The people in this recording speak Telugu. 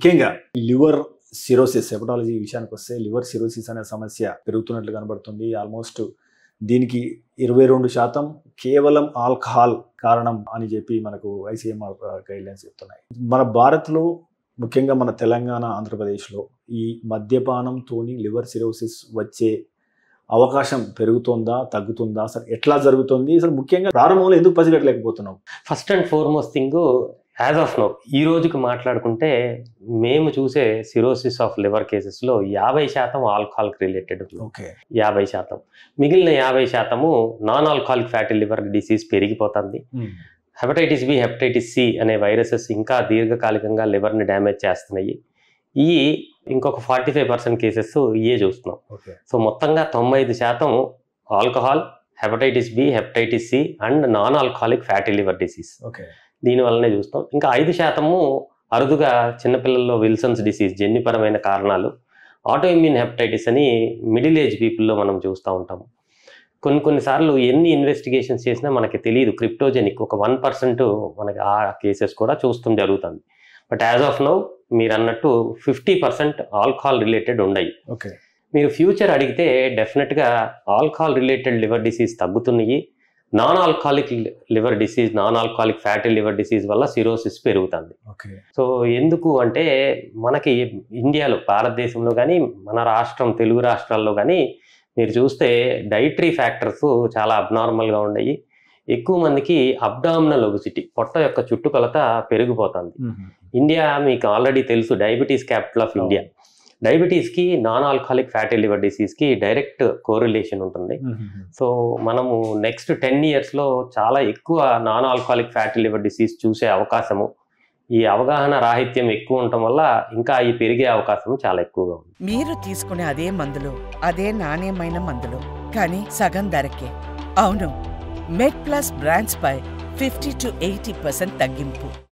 ముఖ్యంగా లివర్ సిరోసిస్ హెపటాలజీ విషయానికి వస్తే లివర్ సిరోసిస్ అనే సమస్య పెరుగుతున్నట్లు కనబడుతుంది. ఆల్మోస్ట్ దీనికి 22% కేవలం ఆల్కహాల్ కారణం అని చెప్పి మనకు ఐసీఎంఆర్ గైడ్లైన్స్ చెప్తున్నాయి. మన భారత్లో ముఖ్యంగా మన తెలంగాణ, ఆంధ్రప్రదేశ్లో ఈ మద్యపానంతోని లివర్ సిరోసిస్ వచ్చే అవకాశం పెరుగుతుందా, తగ్గుతుందా, అసలు ఎట్లా జరుగుతుంది, అసలు ముఖ్యంగా ప్రారంభంలో ఎందుకు పసిగట్టలేకపోతున్నాం? First and foremost thing, as of now ఈ రోజుకి మాట్లాడుకుంటే మేము చూసే సిరోసిస్ ఆఫ్ లివర్ కేసెస్లో 50% ఆల్కహాల్కి రిలేటెడ్. ఓకే, 50%. మిగిలిన 50% non alcoholic fatty liver disease పెరిగిపోతుంది. హెపటైటిస్ బి, హెపటైటిస్ సి అనే వైరసెస్ ఇంకా దీర్ఘకాలికంగా లివర్ని డ్యామేజ్ చేస్తున్నాయి. ఈ ఇంకొక 45% కేసెస్ ఇయే చూస్తున్నాం. సో మొత్తంగా 95% alcohol, hepatitis B, hepatitis C and non alcoholic fatty liver disease. దీనివల్లనే చూస్తాం. ఇంకా 5% అరుదుగా చిన్నపిల్లల్లో విల్సన్స్ డిసీజ్, జన్యుపరమైన కారణాలు, ఆటోఇమ్యూన్ హెపటైటిస్ అని మిడిల్ ఏజ్ పీపుల్లో మనం చూస్తూ ఉంటాము. కొన్నిసార్లు ఎన్ని ఇన్వెస్టిగేషన్స్ చేసినా మనకి తెలియదు, క్రిప్టోజెనిక్ ఒక 1% మనకి ఆ కేసెస్ కూడా చూస్తాం జరుగుతుంది. బట్ యాజ్ ఆఫ్ నౌ మీరు అన్నట్టు 50% ఆల్కహాల్ రిలేటెడ్ ఉన్నాయి. ఓకే, మీరు ఫ్యూచర్ అడిగితే డెఫినెట్గా ఆల్కహాల్ రిలేటెడ్ లివర్ డిసీజ్ తగ్గుతున్నాయి. Non alcoholic liver disease, non alcoholic fatty liver disease వల్ల సిరోసిస్ పెరుగుతుంది. సో ఎందుకు అంటే మనకి ఇండియాలో, భారతదేశంలో కానీ మన రాష్ట్రం, తెలుగు రాష్ట్రాల్లో కానీ మీరు చూస్తే డైటరీ ఫ్యాక్టర్స్ చాలా అబ్నార్మల్గా ఉన్నాయి. ఎక్కువ మందికి అబ్డామినల్ ఒబిసిటీ, పొట్ట యొక్క చుట్టుకొలత పెరిగిపోతుంది. ఇండియా మీకు ఆల్రెడీ తెలుసు, డయాబెటీస్ క్యాపిటల్ ఆఫ్ ఇండియా. డయాబెటీస్కి, నాన్ ఆల్కహాలిక్ ఫ్యాటీ లివర్ డిసీజ్కి డైరెక్ట్ కోరిలేషన్ ఉంటుంది. సో మనము నెక్స్ట్ 10 yearsలో చాలా ఎక్కువ non alcoholic fatty liver disease చూసే అవకాశము, ఈ అవగాహన రాహిత్యం ఎక్కువ ఉండటం వల్ల ఇంకా ఈ పెరిగే అవకాశం చాలా ఎక్కువగా ఉంది. మీరు తీసుకునే అదే మందులు, అదే నాణ్యమైన మందులు, కానీ సగం ధరకే. అవును, మెడ్ ప్లస్ బ్రాండ్స్ పై 50 to 80% తగ్గింపు.